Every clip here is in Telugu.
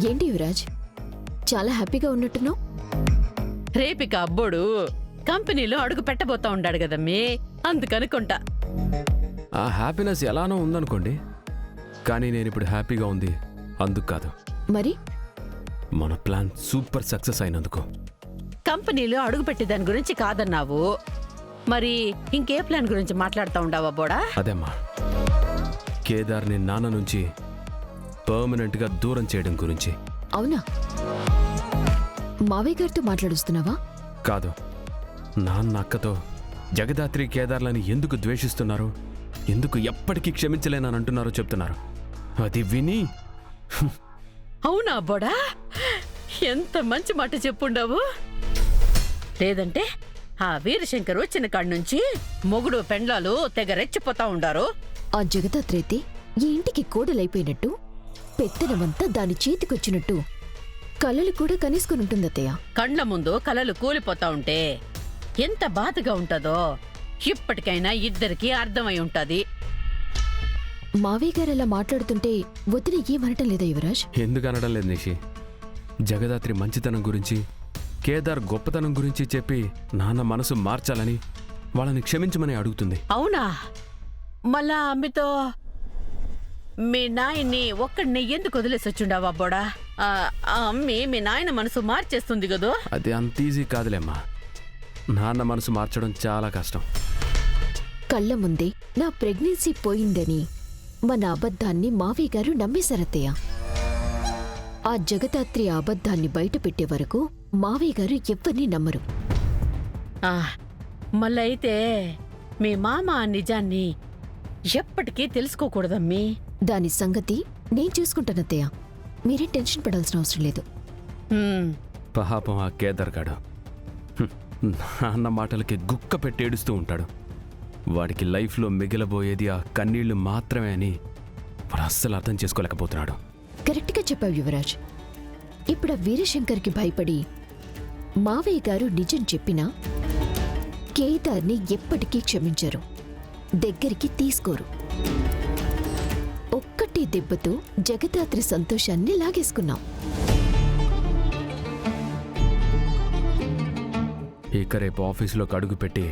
ఏంటి యువరాజ్, చాలా హ్యాపీగా ఉన్నట్టున్నావు? రేపిక అబ్బోడు కంపెనీలో అడుగు పెట్టబోతా ఉండాడు కదమ్మీ, అందుకనుకుంటా. ఆ హ్యాపీనెస్ ఎలానో ఉందనుకోండి, కానీ నేను ఇప్పుడు హ్యాపీగా ఉంది అందుకు కాదు. మరి మన ప్లాన్ సూపర్ సక్సెస్ అయినందుకు. కంపెనీలో అడుగు పెట్టే దాని గురించి కాదన్నావు, మరి ఇంకే ప్లాన్ గురించి మాట్లాడుతూ ఉండావా బోడా? అదేమ్మా, కేదార్ని నాన్న నుంచి పర్మనెంట్గా దూరం చేయడం గురించి. అవునా? మావయ్య గారితో మాట్లాడుస్తున్నావా? కాదు, నాన్న అక్కతో జగదాత్రి కేదార్లని ఎందుకు ద్వేషిస్తున్నారు, ఎందుకు ఎప్పటికీ క్షమించలేనని అంటున్నారో చెప్తున్నారు. అది విని అవునా బోడా, ఎంత మంచి మాట చెప్పుండావు. లేదంటే ఆ వీరశంకర్ వచ్చిన కాడి నుంచి మొగుడు పెండ్లాలు తెగ రెచ్చిపోతా ఉండారు. ఆ జగదాత్రైతే ఈ ఇంటికి కోడలైపోయినట్టు, పెత్తనమంతా దాని చేతికొచ్చినట్టు కలలు కూడా కనేసుకునుంటుందత్తయ్య. కండ్ల ముందు కలలు కూలిపోతా ఉంటే ఎంత బాధగా ఉంటదో ఇప్పటికైనా ఇద్దరికీ అర్థమై ఉంటది. మావయ్య గారు అలా మాట్లాడుతుంటే వదిన ఏమనటం లేదా యువరాజ్? ఎందుకు అనడం లేదు నిషి. జగదాత్రి మంచితనం గురించి, కేదార్ గొప్పతనం గురించి చెప్పి నాన్న మనసు మార్చాలని, వాళ్ళని క్షమించమని అడుగుతుంది. అవునా? మళ్ళా అమ్మితో మీ నాయన్ని ఒక్కడిని ఎందుకు వదిలేసి వచ్చిండావా బోడా? అమ్మి మీ నాయన మనసు మార్చేస్తుంది కదూ. అది అంత ఈజీ కాదులేమ్మా. నాన్న మనసు మార్చడం చాలా కష్టం. కళ్ళ ముందే నా ప్రెగ్నెన్సీ పోయిందని మన అబద్ధాన్ని మావయ్య గారు నమ్మేశారత్తయ్య. ఆ జగదాత్రి అబద్ధాన్ని బయట పెట్టే వరకు మావయ్య గారు ఎవ్వరినీ నమ్మరు. మళ్ళా అయితే మీ మామ ఆ నిజాన్ని ఎప్పటికీ తెలుసుకోకూడదమ్మీ. దాని సంగతి నేను చూసుకుంటానత్తయ్య, మీరేం టెన్షన్ పడాల్సిన అవసరం లేదు. పాపం ఆ కేదార్ గాడు నాన్న మాటలకి గుక్క పెట్టి ఏడుస్తూ ఉంటాడు. వాడికి లైఫ్లో మిగిలబోయేది ఆ కన్నీళ్లు మాత్రమే అని వాడు అస్సలు అర్థం చేసుకోలేకపోతున్నాడు. కరెక్ట్గా చెప్పావు యువరాజ్. ఇప్పుడు ఆ వీరశంకర్కి భయపడి మావయ్య గారు నిజం చెప్పినా కేదార్ని ఎప్పటికీ క్షమించరు, దగ్గరికి తీసుకోరు. ఒక్కటే దెబ్బతో జగదాత్రి సంతోషాన్ని లాగేసుకున్నాం. ఇక రేపు ఆఫీసులోకి అడుగు పెట్టి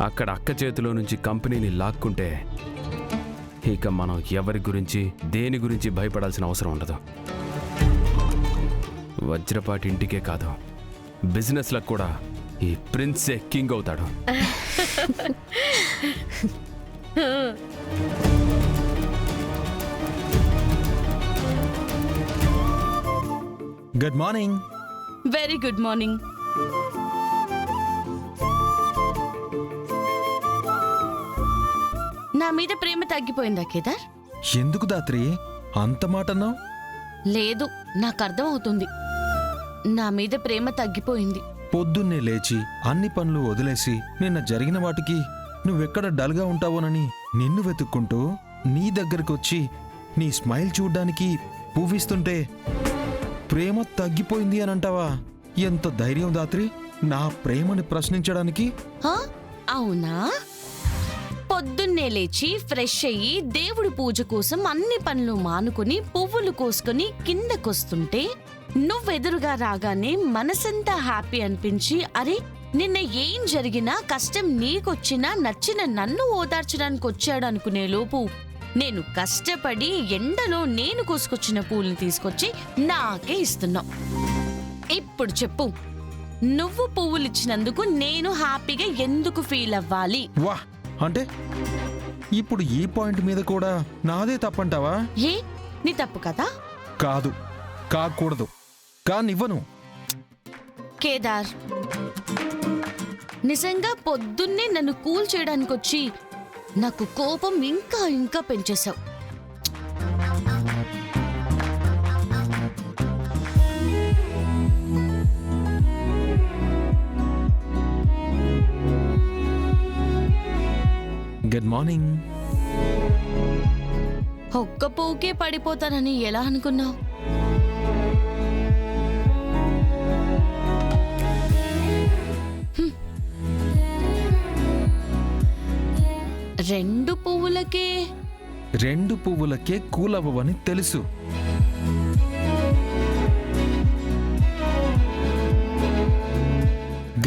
అక్కడ అక్క చేతిలో నుంచి కంపెనీని లాక్కుంటే ఇక మనం ఎవరి గురించి దేని గురించి భయపడాల్సిన అవసరం ఉండదు. వజ్రపాటి ఇంటికే కాదు, బిజినెస్లకు కూడా ఈ ప్రిన్సే కింగ్ అవుతాడు. Good morning. Very good morning. నా మీద ప్రేమ తగ్గిపోయిందా కేదార్? ఎందుకు దాత్రి అంత మాటన్నావు? లేదు, నాకు అర్థం అవుతుంది. నా మీద ప్రేమ తగ్గిపోయింది. పొద్దున్నే లేచి అన్ని పనులు వదిలేసి నిన్న జరిగిన వాటికి నువ్వెక్కడ డల్గా ఉంటావోనని నిన్ను వెతుక్కుంటూ నీ దగ్గరకొచ్చి నీ స్మైల్ చూడ్డానికి పువ్విస్తుంటే ప్రేమ తగ్గిపోయింది అని అంటావా? ఎంత ధైర్యం దాత్రి నా ప్రేమని ప్రశ్నించడానికి? హా? అవునా? పొద్దున్నే లేచి ఫ్రెష్ అయ్యి దేవుడి పూజ కోసం అన్ని పనులు మానుకొని పువ్వులు కోసుకొని కిందకొస్తుంటే నువ్వెదురుగా రాగానే మనసంతా హ్యాపీ అనిపించి, అరే నిన్న ఏం జరిగినా కష్టం నీకొచ్చినా నచ్చిన నన్ను ఓదార్చడానికి వచ్చాడు అనుకునే లోపు నేను కష్టపడి ఎండలో నేను కోసుకొచ్చిన పూల్ని తీసుకొచ్చి నాకే ఇస్తున్నావు. ఇప్పుడు చెప్పు, నువ్వు పువ్వులిచ్చినందుకు నేను హ్యాపీగా ఎందుకు ఫీల్ అవ్వాలి? వా, అంటే ఇప్పుడు ఈ పాయింట్ మీద కూడా నాదే తప్పంటావా? ఏ నీ తప్పు కదా? కాదు, కాకూడదు, కానివ్వను. కేదార్, నిజంగా పొద్దున్నే నన్ను కూల్ చేయడానికి వచ్చి నాకు కోపం ఇంకా ఇంకా పెంచేశావు. Good morning. ఒక్క పువ్వుకే పడిపోతానని ఎలా అనుకున్నావు? రెండు పువ్వులకే కూలవ్వని తెలుసు.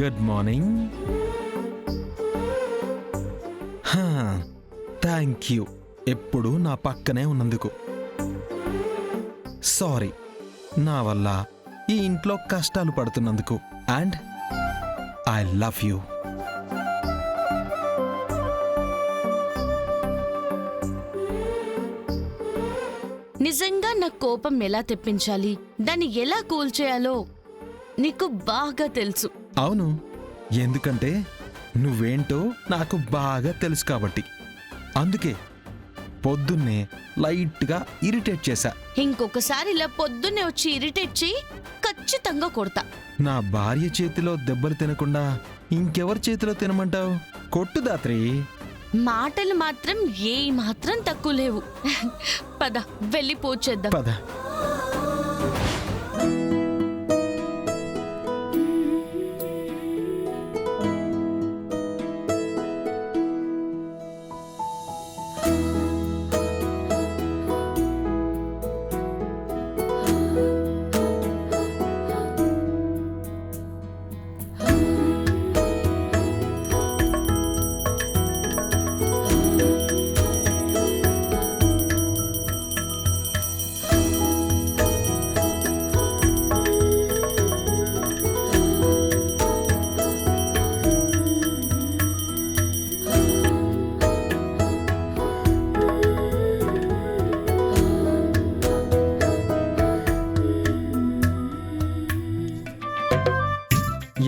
Good morning. థ్యాంక్ యూ ఎప్పుడు నా పక్కనే ఉన్నందుకు. సారీ నా వల్ల ఈ ఇంట్లో కష్టాలు పడుతున్నందుకు. And I love you. నిజంగా నా కోపం ఎలా తెప్పించాలి, దాన్ని ఎలా కూల్ చేయాలో నీకు బాగా తెలుసు. అవును, ఎందుకంటే నువ్వేంటో నాకు బాగా తెలుసు కాబట్టి. అందుకే పొద్దున్నే లైట్గా ఇరిటేట్ చేశా. ఇంకొకసారి ఇలా పొద్దున్నే వచ్చి ఇరిటేట్ చేయి, ఖచ్చితంగా కొడతా. నా భార్య చేతిలో దెబ్బలు తినకుండా ఇంకెవరి చేతిలో తినమంటావు? కొట్టు దాత్రి. మాటలు మాత్రం ఏ మాత్రం తక్కువ లేవు. పద వెళ్ళి పూజ చేద్దాం. పద.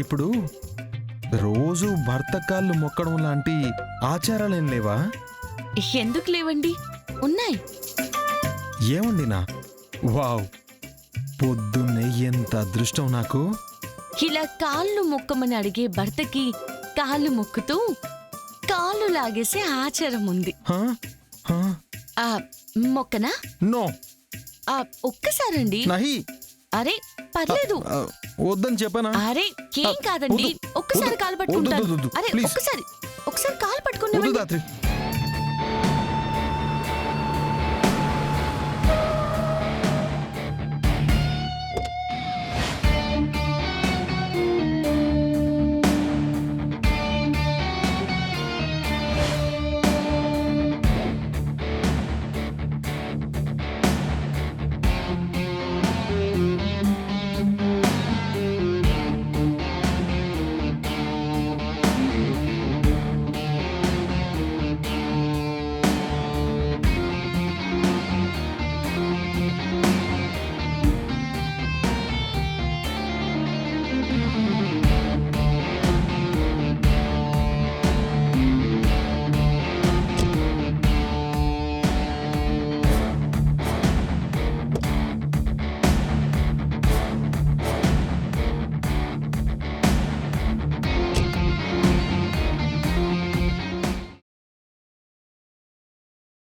ఇప్పుడు రోజు భర్త కాళ్ళు మొక్కడం లాంటి ఆచారాలేం లేవా? ఎందుకు లేవండి, ఉన్నాయి. ఏమండినా? వావ్, పొద్దున్నే ఎంత అదృష్టం నాకు. ఇలా కాళ్ళు మొక్కమని అడిగే భర్తకి కాళ్ళు మొక్కుతూ కాళ్ళు లాగేసే ఆచారం ఉంది. హా? హా? ఆ మొక్కనా? నో. ఒక్కసారండి. నహి. అరే పర్లేదు. వద్దని చెప్పనా? అరే ఏం కాదండి, వద్దు. ఒక్కసారి వద్దు. కాలు పట్టుకుంటాను. వద్దు, వద్దు, అరే ప్లీజ్. ఒక్కసారి కాలు వద్దు పట్టుకుని దాత్రి.